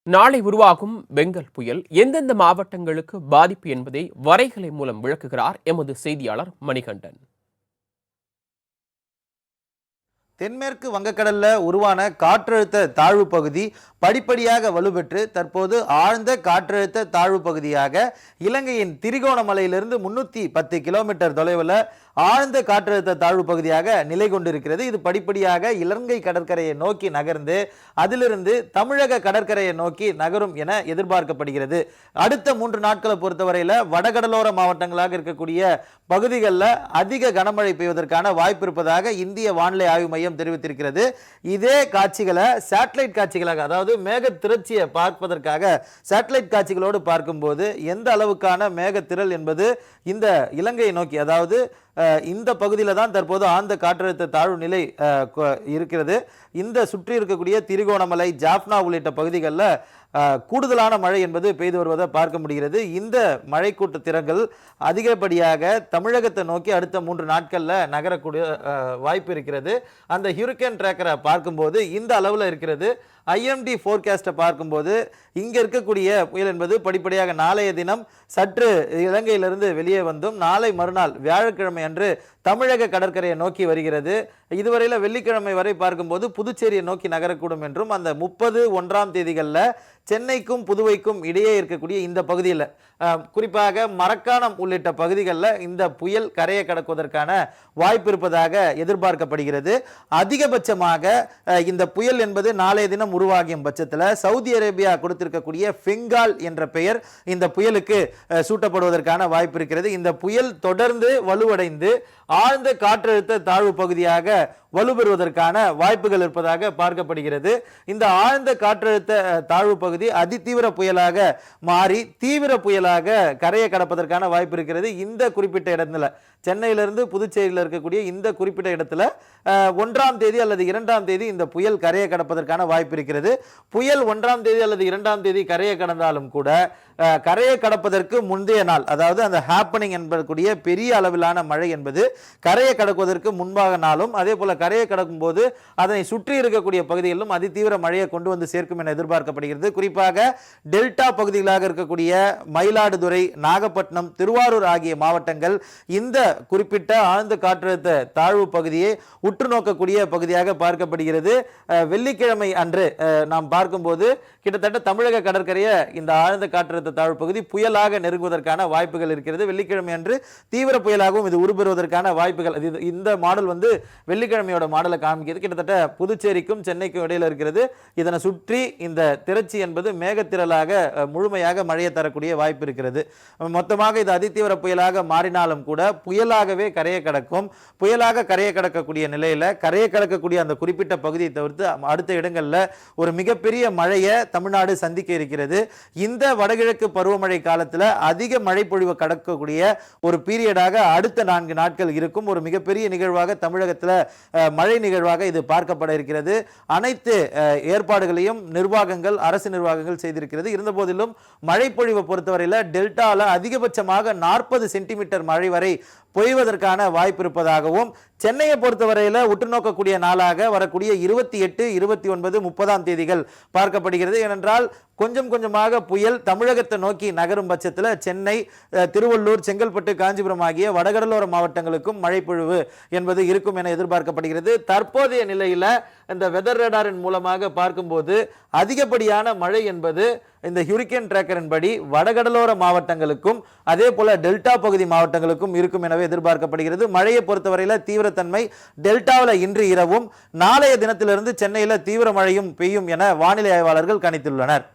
நாளை உருவாகும் பெங்கல் புயல் எந்தெந்த மாவட்டங்களுக்கு பாதிப்பு என்பதை வரைகலை மூலம் விளக்குகிறார் எமது செய்தியாளர் மணிகண்டன். தென்மேற்கு வங்கக்கடல்ல உருவான காற்றழுத்த தாழ்வு பகுதி படிப்படியாக வலுப்பெற்று தற்போது ஆழ்ந்த காற்றழுத்த தாழ்வு பகுதியாக இலங்கையின் திரிகோணமலையிலிருந்து 310 கிலோமீட்டர் தொலைவில் ஆழ்ந்த காற்றழுத்த தாழ்வு பகுதியாக நிலை கொண்டிருக்கிறது. இது படிப்படியாக இலங்கை கடற்கரையை நோக்கி நகர்ந்து அதிலிருந்து தமிழக கடற்கரையை நோக்கி நகரும் என எதிர்பார்க்கப்படுகிறது. அடுத்த 3 நாட்களை பொறுத்தவரையில் வடகடலோர மாவட்டங்களாக இருக்கக்கூடிய பகுதிகளில் அதிக கனமழை பெய்வதற்கான வாய்ப்பு இருப்பதாக இந்திய வானிலை ஆய்வு மையம் தெரிவித்திருக்கிறது. இதே காட்சிகளை சேட்டலைட் காட்சிகளாக, அதாவது மேக திரட்சியை பார்ப்பதற்காக சேட்டலைட் காட்சிகளோடு பார்க்கும்போது எந்த அளவுக்கான மேக திரள் என்பது இந்த இலங்கையை நோக்கி, அதாவது இந்த பகுதியில் தான் தற்போது ஆழ்ந்த காற்றழுத்த தாழ்வு நிலை இருக்கிறது. இந்த சுற்றி இருக்கக்கூடிய திரிகோணமலை, ஜாஃப்னா உள்ளிட்ட பகுதிகளில் கூடுதலான மழை என்பது பெய்து வருவதை பார்க்க முடிகிறது. இந்த மழை கூட்ட திறன்கள் அதிகப்படியாக தமிழகத்தை நோக்கி அடுத்த 3 நாட்களில் நகரக்கூடிய வாய்ப்பு இருக்கிறது. அந்த ஹியூரிக்கேன் ட்ராக்கரை பார்க்கும்போது இந்த அளவில் இருக்கிறது. ஐஎம்டி ஃபோர்காஸ்ட்டை பார்க்கும்போது இங்கே இருக்கக்கூடிய புயல் என்பது படிப்படியாக நாளைய தினம் சற்று இலங்கையிலிருந்து வெளியே வந்தும் நாளை மறுநாள் வியாழக்கிழமை அன்று தமிழக கடற்கரையை நோக்கி வருகிறது. இதுவரையில் வெள்ளிக்கிழமை வரை பார்க்கும்போது புதுச்சேரியை நோக்கி நகரக்கூடும் என்றும், அந்த 30 தேதிகளில் சென்னைக்கும் புதுவைக்கும் இடையே இருக்கக்கூடிய இந்த பகுதியில் குறிப்பாக மரக்காணம் உள்ளிட்ட பகுதிகளில் இந்த புயல் கரையை கடக்குவதற்கான வாய்ப்பு இருப்பதாக எதிர்பார்க்கப்படுகிறது. அதிகபட்சமாக இந்த புயல் என்பது நாளைய தினம் உருவாகிய பட்சத்தில் சவுதி அரேபியா கொடுத்திருக்கக்கூடிய பெங்கால் என்ற பெயர் இந்த புயலுக்கு சூட்டப்படுவதற்கான வாய்ப்பு இருக்கிறது. இந்த புயல் தொடர்ந்து வலுவடைந்து ஆழ்ந்த காற்றழுத்த தாழ்வு பகுதியாக வலுப்பெறுவதற்கான வாய்ப்புகள் இருப்பதாக பார்க்கப்படுகிறது. இந்த ஆழ்ந்த காற்றழுத்த தாழ்வு பகுதி அதிதீவிர புயலாக மாறி தீவிர புயலாக கரையை கடப்பதற்கான வாய்ப்பு இருக்கிறது. இந்த குறிப்பிட்ட இடத்துல சென்னையிலிருந்து புதுச்சேரியில் இருக்கக்கூடிய இந்த குறிப்பிட்ட இடத்துல 1ஆம் தேதி அல்லது 2ஆம் தேதி இந்த புயல் கரையை கடப்பதற்கான வாய்ப்பு இருக்கிறது. புயல் 1ஆம் தேதி அல்லது 2ஆம் தேதி கரையை கடந்தாலும் கூட கரையை கடப்பதற்கு முந்தைய நாள், அதாவது அந்த ஹேப்பனிங் என்பதற்குரிய பெரிய அளவிலான மழை என்பது கரையை கடக்குவதற்கு முன்பாக நாளும், அதே போல கரையை கடக்கும் போது அதனை சுற்றி இருக்கக்கூடிய பகுதிகளிலும் அதிதீவிர மழையை கொண்டு வந்து சேர்க்கும் என எதிர்பார்க்கப்படுகிறது. குறிப்பாக டெல்டா பகுதிகளாக இருக்கக்கூடிய மயிலாடுதுறை, நாகப்பட்டினம், திருவாரூர் ஆகிய மாவட்டங்கள் இந்த குறிப்பிட்ட ஆழ்ந்த காற்றழுத்த தாழ்வு பகுதியை உற்று நோக்கக்கூடிய பகுதியாக பார்க்கப்படுகிறது. வெள்ளிக்கிழமை அன்று நாம் பார்க்கும்போது கிட்டத்தட்ட தமிழக கடற்கரையை இந்த ஆழ்ந்த காற்றழுத்த தாழ்வு பகுதி புயலாக நெருங்குவதற்கான வாய்ப்புகள் இருக்கிறது. வெள்ளிக்கிழமை அன்று தீவிர புயலாகவும் இது உருப்பெறுவதற்கான வாய்ப்புகள், இந்த மாடல் வெள்ளிக்கிழமையோட மாடலை காமிக்கிறது. கிட்டத்தட்ட புதுச்சேரிக்கும் சென்னைக்கும் இடையில் இருக்கிறது. இதனை சுற்றி இந்த திரட்சி என்பது மேகத்திரளாக முழுமையாக மழையை தரக்கூடிய வாய்ப்பு இருக்கிறது. மொத்தமாக இது அதிதீவிர புயலாக மாறினாலும் கூட புயலாகவே கரையை கடக்கும். புயலாக கரையை கடக்கக்கூடிய நிலையில கரையை கடக்கக்கூடிய அந்த குறிப்பிட்ட பகுதியை தவிர்த்து அடுத்த இடங்களில் ஒரு மிகப்பெரிய மழையை தமிழ்நாடு சந்திக்க இருக்கிறது. இந்த வடகிழக்கு பருவமழை காலத்தில் அதிக மழை பொழிவு கடக்கக்கூடிய ஒரு பீரியடாக அடுத்த 4 நாட்கள் இருக்கும். ஒரு மிகப்பெரிய நிகழ்வாக தமிழகத்தில் மழை நிகழ்வாக இது பார்க்கப்பட இருக்கிறது. அனைத்து ஏற்பாடுகளையும் நிர்வாகங்கள், அரசு நிர்வாகங்கள் செய்திருக்கிறது. இருந்த போதிலும் மழை பொழிவை பொறுத்தவரையில் டெல்டாவில் அதிகபட்சமாக 40 சென்டிமீட்டர் மழை வரை பொய்வதற்கான வாய்ப்பு இருப்பதாகவும், சென்னையை பொறுத்தவரையில் உற்று நோக்கக்கூடிய நாளாக வரக்கூடிய 28, 29, 30ஆம் தேதிகள் பார்க்கப்படுகிறது. ஏனென்றால் கொஞ்சம் கொஞ்சமாக புயல் தமிழகத்தை நோக்கி நகரும் பட்சத்தில் சென்னை, திருவள்ளூர், செங்கல்பட்டு, காஞ்சிபுரம் ஆகிய வடகடலோர மாவட்டங்களுக்கும் மழை பொழிவு என்பது இருக்கும் என எதிர்பார்க்கப்படுகிறது. தற்போதைய நிலையில் இந்த வெதர் ரேடாரின் மூலமாக பார்க்கும்போது அதிகப்படியான மழை என்பது இந்த ஹியூரிக்கேன் டிராக்கரின் படி வடகடலோர மாவட்டங்களுக்கும் அதே போல டெல்டா பகுதி மாவட்டங்களுக்கும் இருக்கும் எனவே எதிர்பார்க்கப்படுகிறது. மழையை பொறுத்தவரையில் தீவிரத்தன்மை டெல்டாவில் இன்று இரவும் நாளைய தினத்திலிருந்து சென்னையில் தீவிர மழையும் பெய்யும் என வானிலை ஆய்வாளர்கள் கணித்துள்ளனர்.